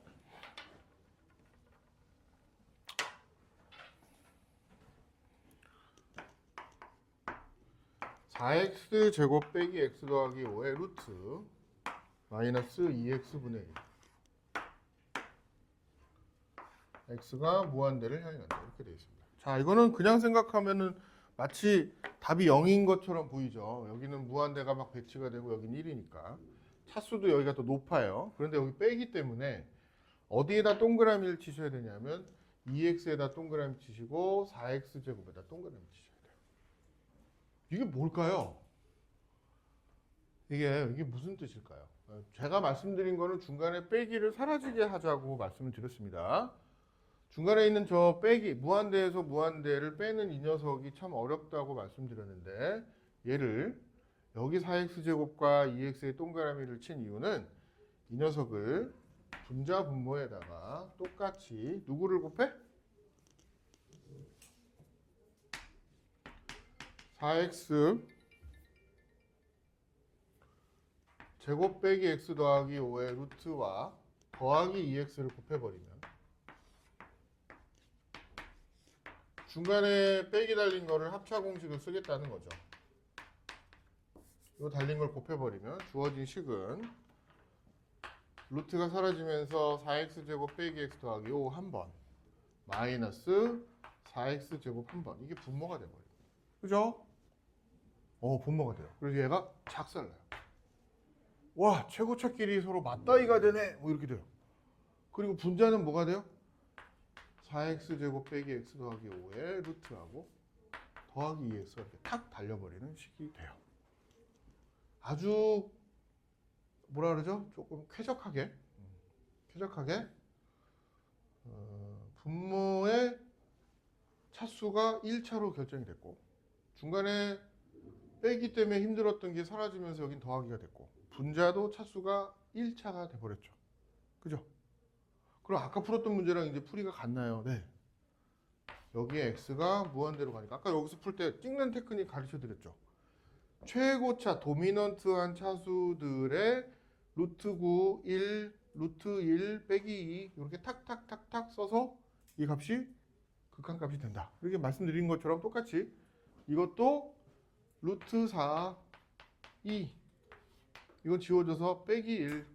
(4x) 제곱 빼기 x 더하기 5의 루트 마이너스 2x분의 1 x가 무한대를 향해 간다 이렇게 되어 있습니다. 자, 이거는 그냥 생각하면은 마치 답이 0인 것처럼 보이죠. 여기는 무한대가 막 배치가 되고 여기는 1이니까 차수도 여기가 더 높아요. 그런데 여기 빼기 때문에 어디에다 동그라미를 치셔야 되냐면 2x에다 동그라미 치시고 4x 제곱에다 동그라미 치셔야 돼요. 이게 뭘까요? 이게 무슨 뜻일까요? 제가 말씀드린 거는 중간에 빼기를 사라지게 하자고 말씀을 드렸습니다. 중간에 있는 저 빼기, 무한대에서 무한대를 빼는 이 녀석이 참 어렵다고 말씀드렸는데 얘를 여기 4x제곱과 2x의 동그라미를 친 이유는 이 녀석을 분자 분모에다가 똑같이 누구를 곱해? 4x 제곱 빼기 x 더하기 5의 루트와 더하기 2x를 곱해버리면 중간에 빼기 달린 거를 합차 공식을 쓰겠다는 거죠. 이 달린 걸 곱해버리면 주어진 식은 루트가 사라지면서 4x제곱 빼기 x 더하기 5 한 번 마이너스 4x제곱 한 번 이게 분모가 돼버려요. 그죠? 분모가 돼요. 그래서 얘가 작살나요. 와, 최고차끼리 서로 맞다이가 되네. 뭐 이렇게 돼요. 그리고 분자는 뭐가 돼요? 4x제곱 빼기 x 더하기 5의 루트하고 더하기 2x가 이렇게 탁 달려버리는 식이 돼요. 아주 뭐라 그러죠? 조금 쾌적하게 분모의 차수가 1차로 결정이 됐고 중간에 빼기 때문에 힘들었던 게 사라지면서 여긴 더하기가 됐고 분자도 차수가 1차가 돼버렸죠. 그죠? 그럼 아까 풀었던 문제랑 이제 풀이가 같나요? 네. 여기에 x가 무한대로 가니까 아까 여기서 풀 때 찍는 테크닉 가르쳐 드렸죠. 최고차 도미넌트한 차수들의 루트 9, 1, 루트 1 빼기 2 이렇게 탁탁탁탁 써서 이 값이 극한값이 된다. 이렇게 말씀드린 것처럼 똑같이 이것도 루트 4, 2 이건 지워져서 빼기 1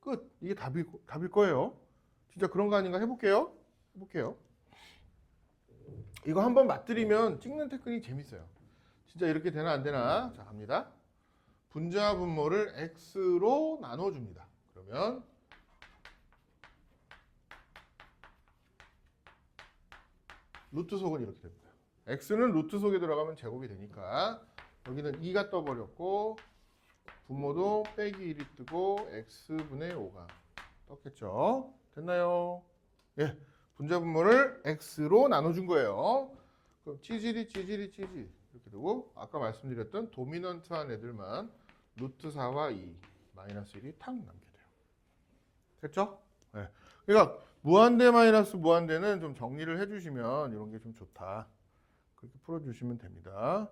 끝. 이게 답일 거예요. 진짜 그런 거 아닌가 해볼게요. 이거 한번 맞들이면 찍는 테크닉 재밌어요. 진짜 이렇게 되나 안 되나? 자, 갑니다. 분자 분모를 x로 나눠줍니다. 그러면 루트 속은 이렇게 됩니다. x는 루트 속에 들어가면 제곱이 되니까 여기는 2가 떠버렸고 분모도 빼기 1이 뜨고 x분의 5가 떴겠죠. 됐나요? 예, 분자 분모를 x로 나눠준 거예요. 그럼 찌질이 이렇게 되고 아까 말씀드렸던 도미넌트한 애들만 루트 4와 2 마이너스 1이 탁 남게 돼요. 됐죠? 네. 그러니까 무한대 마이너스 무한대는 좀 정리를 해주시면 이런 게 좀 좋다. 그렇게 풀어주시면 됩니다.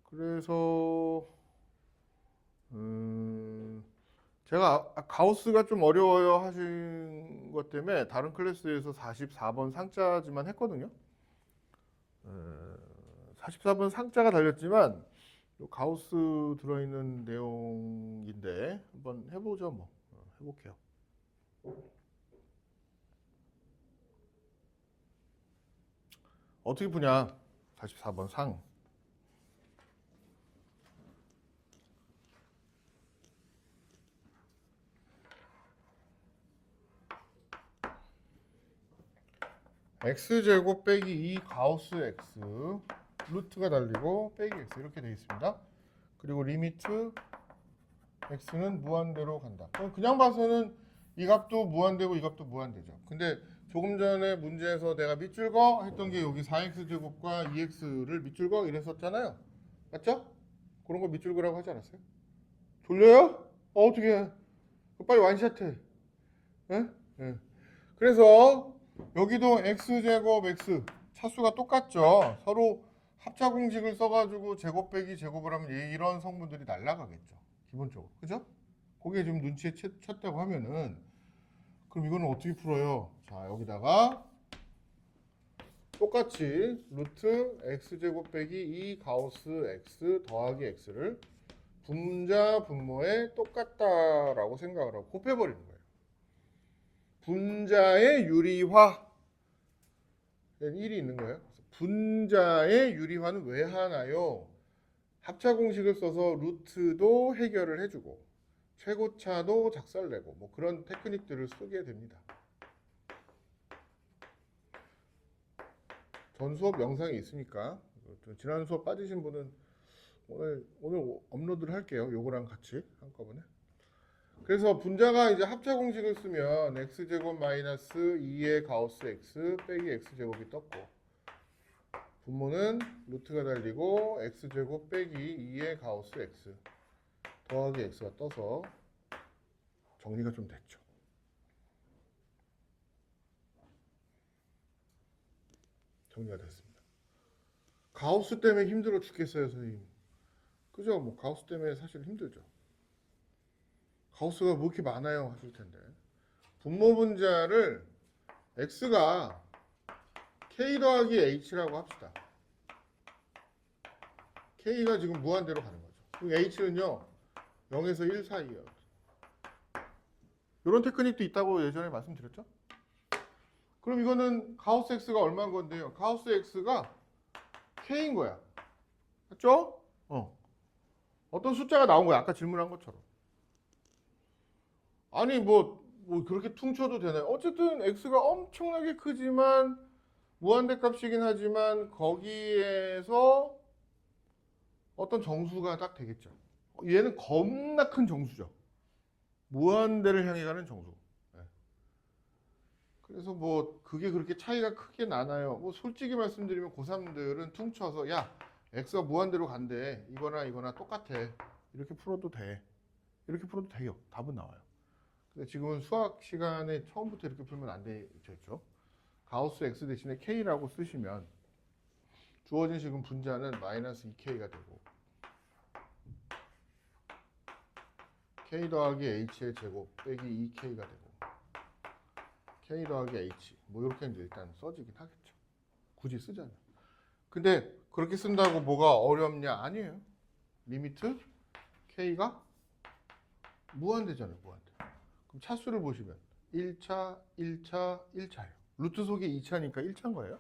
그래서 제가 가우스가 좀 어려워요 하신 것 때문에 다른 클래스에서 44번 상자지만 했거든요. 44번 상자가 달렸지만 가우스 들어있는 내용인데 한번 해보죠. 뭐 해볼게요. 어떻게 푸냐? 44번 상. x제곱 빼기 2 가우스 x 루트가 달리고 빼기 x 이렇게 되어 있습니다. 그리고 리미트 x는 무한대로 간다. 그냥 봐서는 이 값도 무한대고 이 값도 무한대죠. 근데 조금 전에 문제에서 내가 밑줄 거 했던 게 여기 4x제곱과 2x를 밑줄 거 이랬었잖아요. 맞죠? 그런 거 밑줄 거라고 하지 않았어요? 졸려요? 어떻게 빨리 완샷해. 예? 예. 그래서 여기도 x제곱 x 차수가 똑같죠. 서로 합차 공식을 써가지고 제곱 빼기 제곱을 하면 이런 성분들이 날아가겠죠. 기본적으로. 그죠? 거기에 지금 눈치에 챘다고 하면은 그럼 이거는 어떻게 풀어요? 자, 여기다가 똑같이 루트 x제곱 빼기 2 가우스 x 더하기 x를 분자 분모에 똑같다라고 생각을 하고 곱해버리는 거예요. 분자의 유리화 1이 있는 거예요. 분자의 유리화는 왜 하나요? 합차 공식을 써서 루트도 해결을 해주고 최고차도 작살내고 뭐 그런 테크닉들을 쓰게 됩니다. 전 수업 영상이 있으니까 지난 수업 빠지신 분은 오늘 업로드를 할게요. 요거랑 같이 한꺼번에. 그래서 분자가 이제 합차 공식을 쓰면 x제곱 마이너스 2의 가우스 x 빼기 x제곱이 떴고, 분모는 루트가 달리고 x제곱 빼기 2의 가우스 x 더하기 x가 떠서 정리가 좀 됐죠. 정리가 됐습니다. 가우스 때문에 힘들어 죽겠어요, 선생님. 그죠? 뭐 가우스 때문에 사실 힘들죠. 가우스가 뭐 이렇게 많아요 하실 텐데, 분모 분자를 x가 k 더하기 h라고 합시다. k가 지금 무한대로 가는 거죠. 그리고 h는요 0에서 1 사이예요. 이런 테크닉도 있다고 예전에 말씀드렸죠. 그럼 이거는 가우스 x가 얼마인 건데요? 가우스 x가 k인 거야. 맞죠? 어떤 숫자가 나온 거야. 아까 질문한 것처럼. 아니 뭐 그렇게 퉁쳐도 되나요? 어쨌든 x가 엄청나게 크지만 무한대 값이긴 하지만 거기에서 어떤 정수가 딱 되겠죠. 얘는 겁나 큰 정수죠. 무한대를 향해 가는 정수. 그래서 뭐 그게 그렇게 차이가 크게 나나요? 뭐 솔직히 말씀드리면 고3들은 퉁쳐서 야 x가 무한대로 간대. 이거나 이거나 똑같아. 이렇게 풀어도 돼. 이렇게 풀어도 돼요. 답은 나와요. 근데 지금은 수학 시간에 처음부터 이렇게 풀면 안 되겠죠. 가우스 x 대신에 k라고 쓰시면 주어진 지금 분자는 마이너스 2k가 되고 k 더하기 h의 제곱 빼기 2k가 되고 k 더하기 h 뭐 이렇게 이제 일단 써지긴 하겠죠. 굳이 쓰자면. 근데 그렇게 쓴다고 뭐가 어렵냐? 아니에요. 리미트 k가 무한대잖아요. 무한대. 그럼 차수를 보시면 1차, 1차, 1차예요. 루트 속이 2차니까 1차인 거예요.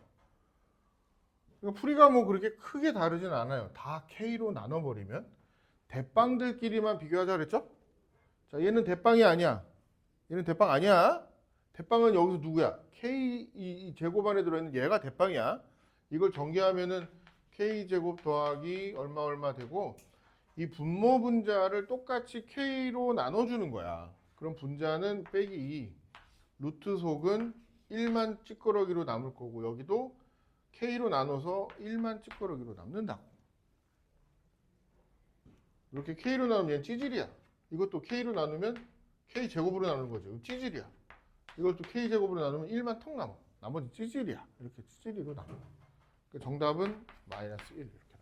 그러니까 풀이가 뭐 그렇게 크게 다르진 않아요. 다 k로 나눠버리면 대빵들끼리만 비교하자 그랬죠? 자, 얘는 대빵이 아니야. 얘는 대빵 아니야. 대빵은 여기서 누구야? k 이 제곱 안에 들어있는 얘가 대빵이야. 이걸 전개하면은 k 제곱 더하기 얼마 얼마 되고 이 분모 분자를 똑같이 k로 나눠주는 거야. 그럼 분자는 빼기 2, 루트 속은 1만 찌꺼러기로 남을 거고 여기도 k로 나눠서 1만 찌꺼러기로 남는다고. 이렇게 k로 나누면 얘는 찌질이야. 이것도 k로 나누면 k 제곱으로 나누는 거죠. 찌질이야. 이걸 또 k 제곱으로 나누면 1만 턱 남아. 나머지 찌질이야. 이렇게 찌질이로 남아. 그러니까 정답은 마이너스 1 이렇게 나와요.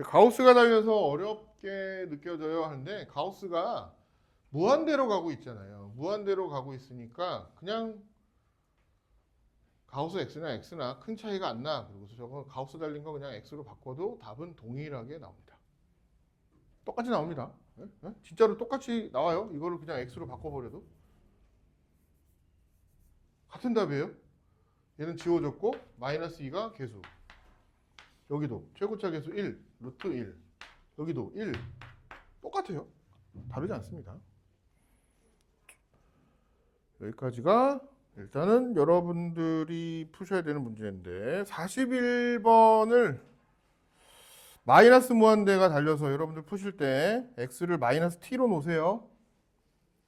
가우스가 달려서 어렵게 느껴져요 하는데 가우스가 무한대로 가고 있잖아요. 무한대로 가고 있으니까 그냥 가우스 x나 큰 차이가 안 나. 그리고 저거 가우스 달린 거 그냥 x로 바꿔도 답은 동일하게 나옵니다. 똑같이 나옵니다. 진짜로 똑같이 나와요. 이거를 그냥 x로 바꿔버려도 같은 답이에요. 얘는 지워졌고 마이너스 2가 계수. 여기도 최고차 계수 1, 루트 1. 여기도 1. 똑같아요. 다르지 않습니다. 여기까지가 일단은 여러분들이 푸셔야 되는 문제인데 41번을 마이너스 무한대가 달려서 여러분들 푸실 때 x를 마이너스 t로 놓으세요.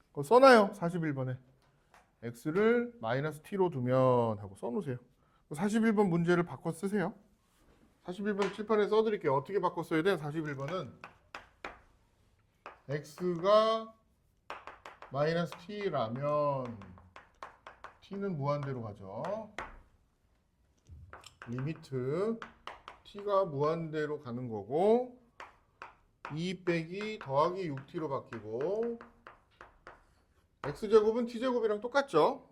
그거 써놔요. 41번에. x를 마이너스 t로 두면 하고 써놓으세요. 41번 문제를 바꿔 쓰세요. 41번 칠판에 써드릴게요. 어떻게 바꿔 써야 돼? 41번은 x가 마이너스 t라면 t는 무한대로 가죠. 리미트 t가 무한대로 가는 거고 2 빼기 더하기 6t로 바뀌고 x제곱은 t제곱이랑 똑같죠.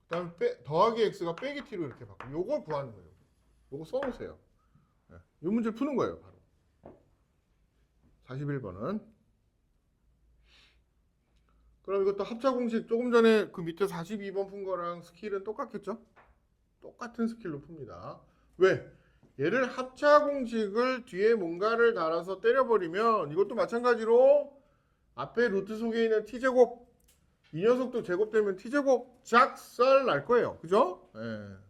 그 다음에 더하기 x가 빼기 t로 이렇게 바뀌고 요걸 구하는 거예요. 요거 써놓으세요. 이 문제를 푸는 거예요. 바로 41번은. 그럼 이것도 합차 공식 조금 전에 그 밑에 42번 푼 거랑 스킬은 똑같겠죠? 똑같은 스킬로 풉니다. 왜? 얘를 합차 공식을 뒤에 뭔가를 달아서 때려버리면 이것도 마찬가지로 앞에 루트 속에 있는 t제곱 이 녀석도 제곱되면 t제곱 작살 날 거예요. 그죠?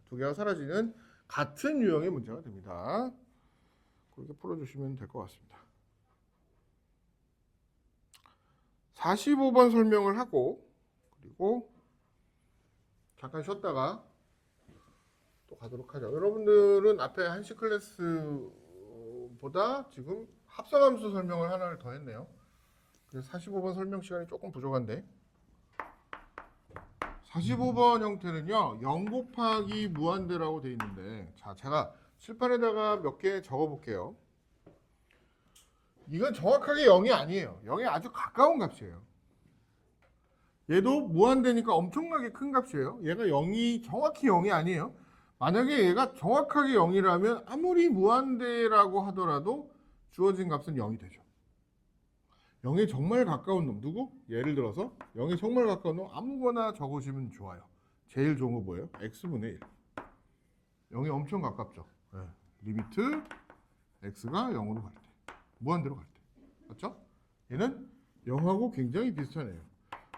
두 개가 사라지는 같은 유형의 문제가 됩니다. 그렇게 풀어주시면 될 것 같습니다. 45번 설명을 하고 그리고 잠깐 쉬었다가 또 가도록 하죠. 여러분들은 앞에 한시 클래스보다 지금 합성함수 설명을 하나를 더 했네요. 그래서 45번 설명 시간이 조금 부족한데 45번 형태는요 0 곱하기 무한대라고 되어 있는데 자 제가 칠판에다가 몇 개 적어 볼게요. 이건 정확하게 0이 아니에요. 0에 아주 가까운 값이에요. 얘도 무한대니까 엄청나게 큰 값이에요. 얘가 0이 정확히 0이 아니에요. 만약에 얘가 정확하게 0이라면 아무리 무한대라고 하더라도 주어진 값은 0이 되죠. 0에 정말 가까운 놈 누구? 예를 들어서 0에 정말 가까운 놈 아무거나 적으시면 좋아요. 제일 좋은 거 뭐예요? x분의 1. 0에 엄청 가깝죠. 네. 리미트 x가 0으로 갈 때. 무한대로 갈 때. 맞죠? 얘는 0하고 굉장히 비슷한 애예요.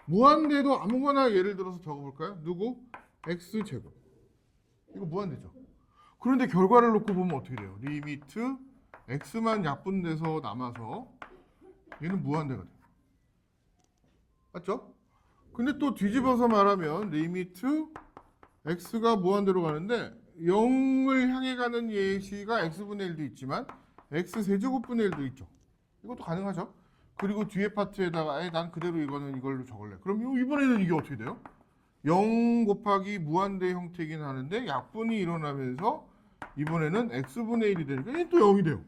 무한대도 아무거나 예를 들어서 적어볼까요? 누구? x제곱. 이거 무한대죠. 그런데 결과를 놓고 보면 어떻게 돼요? 리미트 x만 약분돼서 남아서 얘는 무한대가 돼요. 맞죠? 근데 또 뒤집어서 말하면 리미트 x가 무한대로 가는데 0을 향해 가는 예시가 x분의 1도 있지만 x세제곱분의 1도 있죠. 이것도 가능하죠. 그리고 뒤에 파트에다가 난 그대로 이거는 이걸로 적을래. 그럼 이번에는 이게 어떻게 돼요? 0 곱하기 무한대 형태이긴 하는데 약분이 일어나면서 이번에는 x분의 1이 되니까 얘는 또 0이 돼요.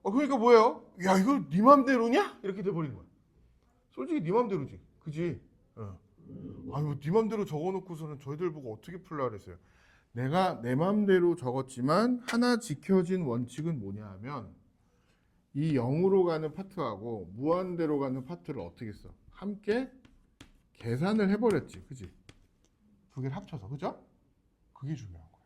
그러니까 뭐예요? 야 이거 네 맘대로냐? 이렇게 돼버리는 거야. 솔직히 네 맘대로지. 그지? 아유 네 맘대로 적어놓고서는 저희들 보고 어떻게 풀라 그랬어요. 내가 내 맘대로 적었지만 하나 지켜진 원칙은 뭐냐 하면 이 0으로 가는 파트하고 무한대로 가는 파트를 어떻게 했어? 함께 계산을 해버렸지. 그지? 두 개를 합쳐서. 그죠? 그게 중요한 거예요.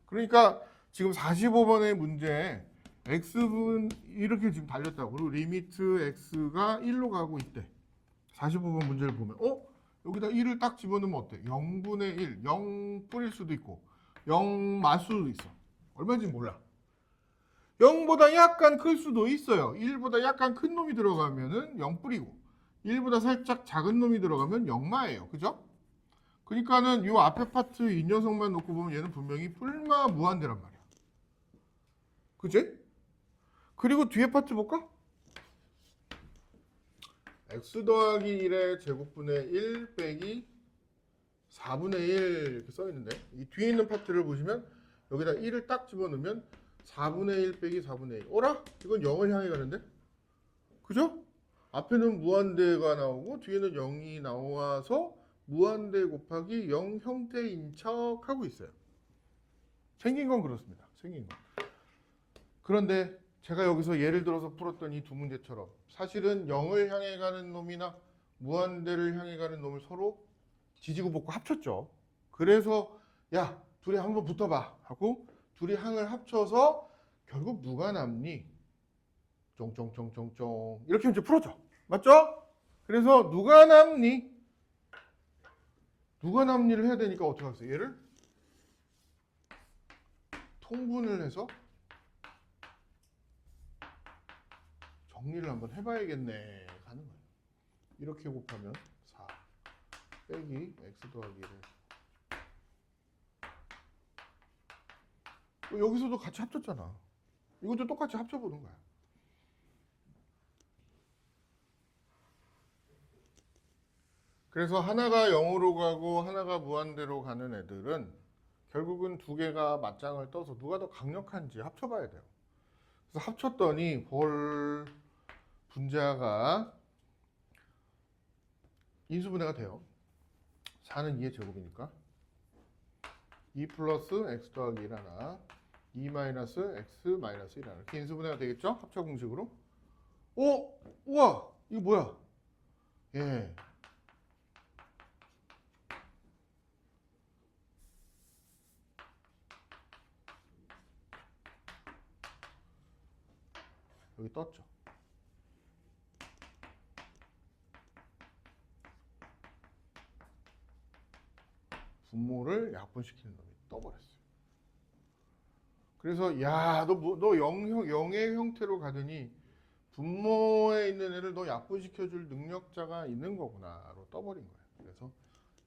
그러니까 지금 45번의 문제에 x분 이렇게 지금 달렸다고. 그리고 리미트 x가 1로 가고 있대. 45번 문제를 보면 여기다 1을 딱 집어넣으면 어때? 0분의 1, 0 뿌릴 수도 있고 0 맞을 수도 있어. 얼마인지 몰라. 0보다 약간 클 수도 있어요. 1보다 약간 큰 놈이 들어가면은 0 뿌리고 1보다 살짝 작은 놈이 들어가면 0마예요. 그죠? 그러니까는 이 앞에 파트 이 녀석만 놓고 보면 얘는 분명히 뿔마 무한대란 말이야. 그치? 그리고 뒤에 파트 볼까? x 더하기 1의 제곱분의 1 빼기 4분의 1 이렇게 써있는데 이 뒤에 있는 파트를 보시면 여기다 1을 딱 집어넣으면 4분의 1 빼기 4분의 1 어라? 이건 0을 향해 가는데? 그죠? 앞에는 무한대가 나오고 뒤에는 0이 나와서 무한대 곱하기 0 형태인 척 하고 있어요. 생긴 건 그렇습니다. 생긴 건. 그런데 제가 여기서 예를 들어서 풀었던 이 두 문제처럼 사실은 0을 향해 가는 놈이나 무한대를 향해 가는 놈을 서로 지지고 볶고 합쳤죠. 그래서 야 둘이 한번 붙어봐 하고 둘이 항을 합쳐서 결국 누가 남니? 쫑쫑쫑쫑쫑 이렇게 이제 풀었죠. 맞죠? 그래서 누가 남니? 누가 남니를 해야 되니까 어떻게 하겠어요? 얘를 통분을 해서 정리를 한번 해봐야겠네 하는 거예요. 이렇게 곱하면 4 빼기 x 더하기 1 여기서도 같이 합쳤잖아. 이것도 똑같이 합쳐보는 거야. 그래서 하나가 0으로 가고 하나가 무한대로 가는 애들은 결국은 두 개가 맞짱을 떠서 누가 더 강력한지 합쳐봐야 돼요. 그래서 합쳤더니 볼 분자가 인수분해가 돼요. 4는 2의 제곱이니까 2 플러스 x 더하기 1 하나 2 마이너스 x 마이너스 1 하나 이렇게 인수분해가 되겠죠? 합쳐 공식으로. 우와 이거 뭐야? 예. 여기 떴죠. 분모를 약분시키는 놈이 떠버렸어요. 그래서 야, 너 영의 형태로 가더니 분모에 있는 애를 너 약분시켜줄 능력자가 있는 거구나로 떠버린 거예요. 그래서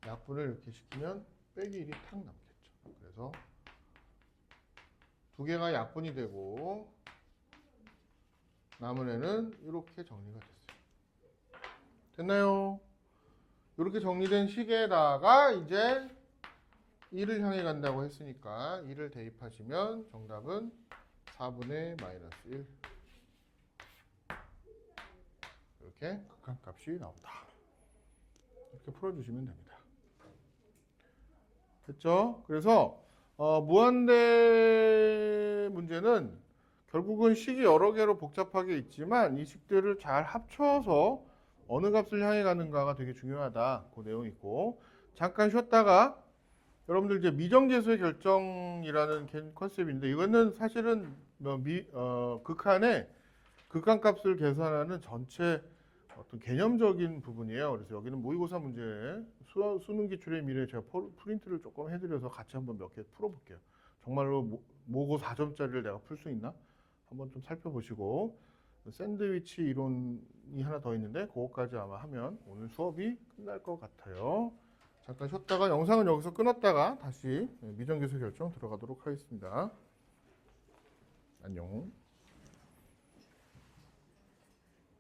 약분을 이렇게 시키면 빼기 1이 탁 남겠죠. 그래서 두 개가 약분이 되고 남은 애는 이렇게 정리가 됐어요. 됐나요? 이렇게 정리된 식에다가 이제 1을 향해 간다고 했으니까 1을 대입하시면 정답은 4분의 마이너스 1 이렇게 극한값이 나온다. 이렇게 풀어주시면 됩니다. 됐죠? 그래서 무한대 문제는 결국은 식이 여러 개로 복잡하게 있지만 이 식들을 잘 합쳐서 어느 값을 향해 가는가가 되게 중요하다. 그 내용이 있고 잠깐 쉬었다가 여러분들 이제 미정계수의 결정이라는 컨셉인데 이거는 사실은 극한의 극한값을 계산하는 전체 어떤 개념적인 부분이에요. 그래서 여기는 모의고사 문제 수능 기출의 미래 제가 프린트를 조금 해드려서 같이 한번 몇 개 풀어볼게요. 정말로 모고 4점짜리를 내가 풀 수 있나? 한번 좀 살펴보시고 샌드위치 이론이 하나 더 있는데 그거까지 아마 하면 오늘 수업이 끝날 것 같아요. 잠깐 쉬었다가 영상은 여기서 끊었다가 다시 미정계수 결정 들어가도록 하겠습니다. 안녕.